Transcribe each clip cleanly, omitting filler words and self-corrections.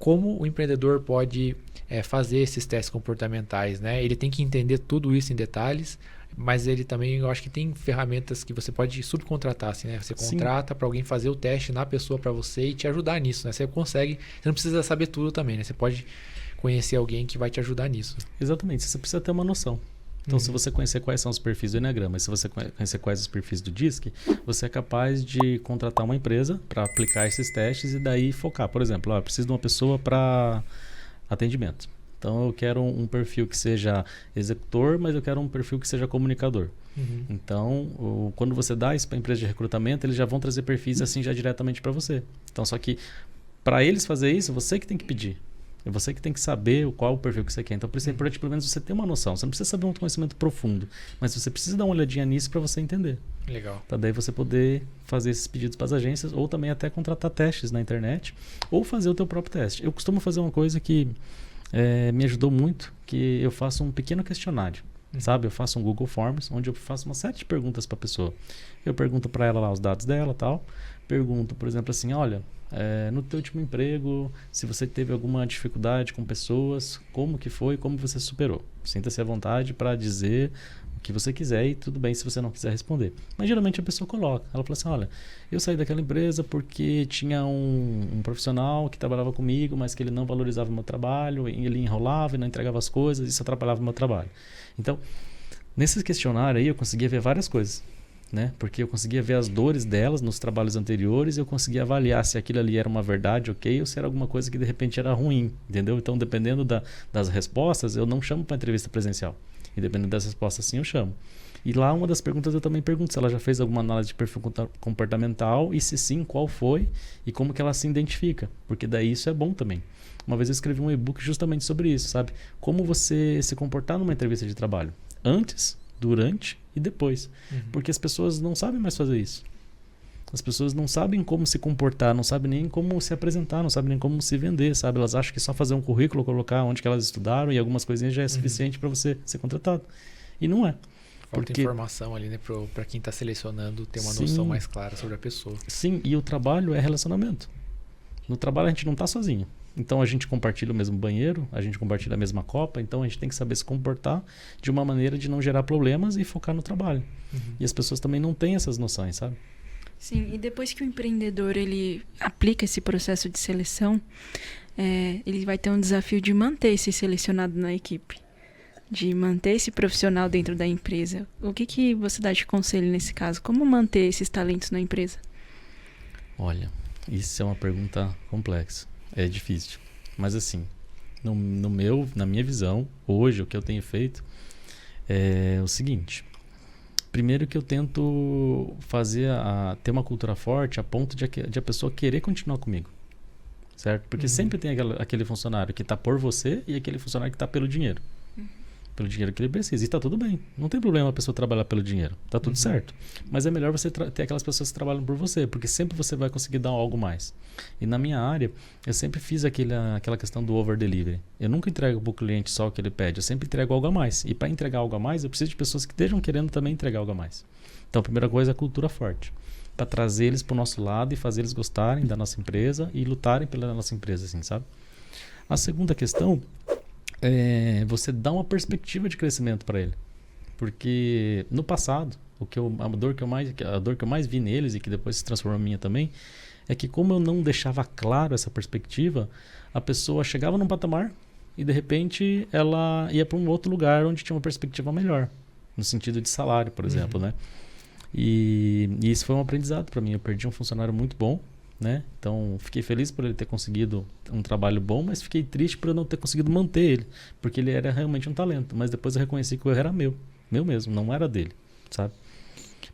como o empreendedor pode fazer esses testes comportamentais, né? Ele tem que entender tudo isso em detalhes, mas ele também, eu acho que tem ferramentas que você pode subcontratar, assim, né? Você contrata para alguém fazer o teste na pessoa para você e te ajudar nisso, né? Você consegue, você não precisa saber tudo também, né? Você pode conhecer alguém que vai te ajudar nisso. Exatamente, você precisa ter uma noção. Então, se você conhecer quais são os perfis do Enneagrama, e se você conhecer quais os perfis do DISC, você é capaz de contratar uma empresa para aplicar esses testes e daí focar. Por exemplo, eu preciso de uma pessoa para atendimento. Então, eu quero um perfil que seja executor, mas eu quero um perfil que seja comunicador. Então, quando você dá isso para a empresa de recrutamento, eles já vão trazer perfis assim já diretamente para você. Então, só que para eles fazer isso, você que tem que pedir. É você que tem que saber qual o perfil que você quer. Então, por isso é importante pelo menos você ter uma noção. Você não precisa saber um conhecimento profundo, mas você precisa dar uma olhadinha nisso para você entender. Legal. Para daí você poder fazer esses pedidos para as agências ou também até contratar testes na internet ou fazer o teu próprio teste. Eu costumo fazer uma coisa que me ajudou muito, que eu faço um pequeno questionário. Sabe? Eu faço um Google Forms, onde eu faço uma série de perguntas para a pessoa. Eu pergunto para ela lá os dados dela e tal. Pergunto, por exemplo, assim, olha, no teu último emprego, se você teve alguma dificuldade com pessoas, como que foi, como você superou. Sinta-se à vontade para dizer o que você quiser e tudo bem se você não quiser responder. Mas geralmente a pessoa coloca, ela fala assim, olha, eu saí daquela empresa porque tinha um profissional que trabalhava comigo, mas que ele não valorizava o meu trabalho, ele enrolava e não entregava as coisas, isso atrapalhava o meu trabalho. Então, nesse questionário aí eu conseguia ver várias coisas. Né? Porque eu conseguia ver as dores delas nos trabalhos anteriores e eu conseguia avaliar se aquilo ali era uma verdade, ok, ou se era alguma coisa que de repente era ruim, entendeu? Então, dependendo das respostas, eu não chamo para entrevista presencial. E dependendo das respostas, sim, eu chamo. E lá, uma das perguntas eu também pergunto se ela já fez alguma análise de perfil comportamental e se sim, qual foi e como que ela se identifica, porque daí isso é bom também. Uma vez eu escrevi um e-book justamente sobre isso, sabe? Como você se comportar numa entrevista de trabalho. Antes, durante e depois. Porque as pessoas não sabem mais fazer isso. As pessoas não sabem como se comportar, não sabem nem como se apresentar, não sabem nem como se vender, sabe? Elas acham que só fazer um currículo, colocar onde que elas estudaram e algumas coisinhas já é suficiente para você ser contratado. E não é. Falta informação ali, né? Para quem está selecionando ter uma noção mais clara sobre a pessoa. Sim, e o trabalho é relacionamento. No trabalho a gente não está sozinho. Então a gente compartilha o mesmo banheiro, a gente compartilha a mesma copa, então a gente tem que saber se comportar de uma maneira de não gerar problemas e focar no trabalho. E as pessoas também não têm essas noções, sabe? Sim, e depois que o empreendedor ele aplica esse processo de seleção, ele vai ter um desafio de manter esse selecionado na equipe, de manter esse profissional dentro da empresa. O que você dá de conselho nesse caso? Como manter esses talentos na empresa? Olha, isso é uma pergunta complexa. É difícil. Mas assim, na minha visão, hoje, o que eu tenho feito é o seguinte. Primeiro que eu tento ter uma cultura forte a ponto de a pessoa querer continuar comigo. Certo? Porque sempre tem aquele funcionário que está por você e aquele funcionário que está pelo dinheiro. Pelo dinheiro que ele precisa. E está tudo bem. Não tem problema a pessoa trabalhar pelo dinheiro. Está tudo certo. Mas é melhor você ter aquelas pessoas que trabalham por você, porque sempre você vai conseguir dar algo mais. E na minha área, eu sempre fiz aquela questão do over-delivery. Eu nunca entrego para o cliente só o que ele pede. Eu sempre entrego algo a mais. E para entregar algo a mais, eu preciso de pessoas que estejam querendo também entregar algo a mais. Então, a primeira coisa é a cultura forte. Para trazer eles para o nosso lado e fazer eles gostarem da nossa empresa e lutarem pela nossa empresa, assim, sabe? A segunda questão você dá uma perspectiva de crescimento para ele. Porque no passado, a dor que eu mais vi neles e que depois se transformou em minha também, é que como eu não deixava claro essa perspectiva, a pessoa chegava num patamar e de repente ela ia para um outro lugar onde tinha uma perspectiva melhor, no sentido de salário, por exemplo, né? E isso foi um aprendizado para mim. Eu perdi um funcionário muito bom, né? Então fiquei feliz por ele ter conseguido um trabalho bom, mas fiquei triste por eu não ter conseguido manter ele, porque ele era realmente um talento. Mas depois eu reconheci que o erro era meu mesmo, não era dele, sabe?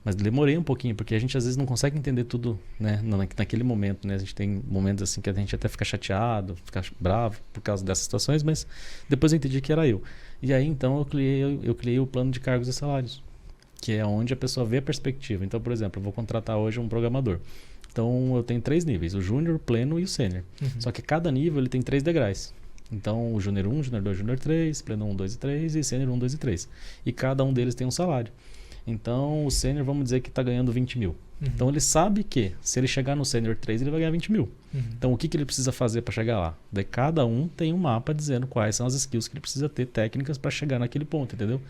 Mas demorei um pouquinho, porque a gente às vezes não consegue entender tudo, né? Naquele momento, né? A gente tem momentos assim que a gente até fica chateado, fica bravo por causa dessas situações, mas depois eu entendi que era eu. E aí então eu criei o plano de cargos e salários, que é onde a pessoa vê a perspectiva. Então, por exemplo, eu vou contratar hoje um programador. Então eu tenho 3 níveis, o júnior, o pleno e o sênior. Só que cada nível ele tem 3 degraus. Então o júnior 1, júnior 2, júnior 3, pleno 1, 2 e 3 e sênior 1, 2 e 3. E cada um deles tem um salário. Então, o sênior, vamos dizer que está ganhando 20 mil. Então, ele sabe que se ele chegar no sênior 3, ele vai ganhar 20 mil. Então, o que ele precisa fazer para chegar lá? Daí, cada um tem um mapa dizendo quais são as skills que ele precisa ter, técnicas para chegar naquele ponto, entendeu?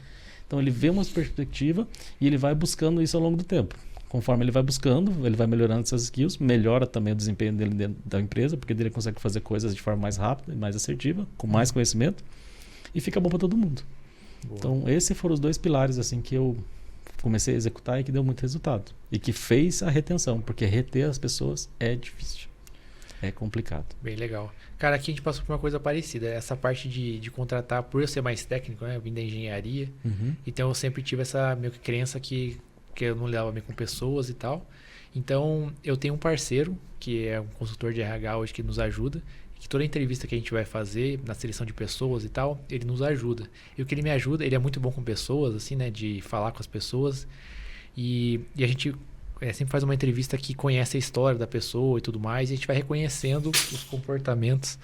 Então, ele vê uma perspectiva e ele vai buscando isso ao longo do tempo. Conforme ele vai buscando, ele vai melhorando essas skills, melhora também o desempenho dele dentro da empresa, porque ele consegue fazer coisas de forma mais rápida e mais assertiva, com mais conhecimento, e fica bom para todo mundo. Boa. Então, esses foram os 2 pilares assim que eu comecei a executar e que deu muito resultado. E que fez a retenção, porque reter as pessoas é difícil. É complicado. Bem legal. Cara, aqui a gente passou por uma coisa parecida. Essa parte de contratar, por eu ser mais técnico, né? Eu vim da engenharia. Então, eu sempre tive essa meio que crença que eu não lidava bem com pessoas e tal. Então, eu tenho um parceiro, que é um consultor de RH hoje, que nos ajuda. Que toda entrevista que a gente vai fazer, na seleção de pessoas e tal, ele nos ajuda. E o que ele me ajuda, ele é muito bom com pessoas, assim, né? De falar com as pessoas. E a gente sempre faz uma entrevista que conhece a história da pessoa e tudo mais. E a gente vai reconhecendo os comportamentos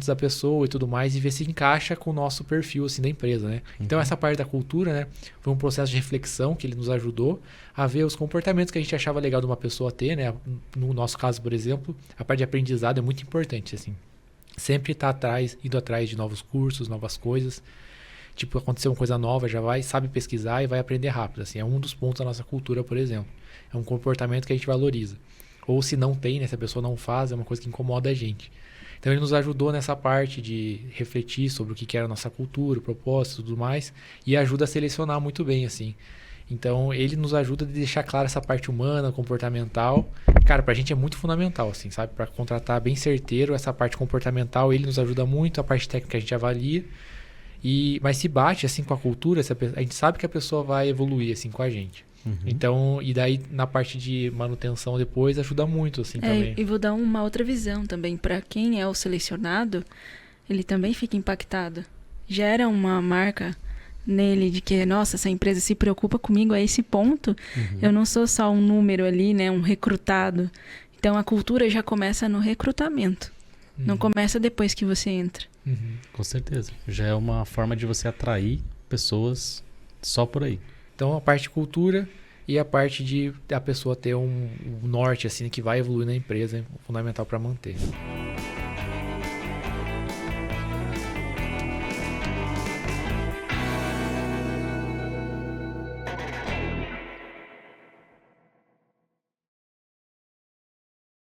da pessoa e tudo mais, e ver se encaixa com o nosso perfil, assim, da empresa, né? Então, essa parte da cultura, né? Foi um processo de reflexão que ele nos ajudou a ver os comportamentos que a gente achava legal de uma pessoa ter, né? No nosso caso, por exemplo, a parte de aprendizado é muito importante, assim. Sempre estar indo atrás de novos cursos, novas coisas. Tipo, aconteceu uma coisa nova, já sabe pesquisar e vai aprender rápido, assim. É um dos pontos da nossa cultura, por exemplo. É um comportamento que a gente valoriza. Ou se não tem, né? Se a pessoa não faz, é uma coisa que incomoda a gente. Então, ele nos ajudou nessa parte de refletir sobre o que era a nossa cultura, o propósito e tudo mais, e ajuda a selecionar muito bem, assim. Então, ele nos ajuda a deixar clara essa parte humana, comportamental. Cara, pra gente é muito fundamental, assim, sabe? Pra contratar bem certeiro, essa parte comportamental, ele nos ajuda muito, a parte técnica a gente avalia. Mas se bate, assim, com a cultura, a gente sabe que a pessoa vai evoluir, assim, com a gente. Então, e daí na parte de manutenção depois ajuda muito, assim, também. E vou dar uma outra visão também. Para quem é o selecionado, ele também fica impactado. Gera uma marca nele de que, nossa, essa empresa se preocupa comigo a esse ponto. Eu não sou só um número ali, né, um recrutado. Então, a cultura já começa no recrutamento. Não começa depois que você entra. Com certeza. Já é uma forma de você atrair pessoas só por aí. Então, a parte de cultura e a parte de a pessoa ter um norte, assim, que vai evoluir na empresa é fundamental para manter.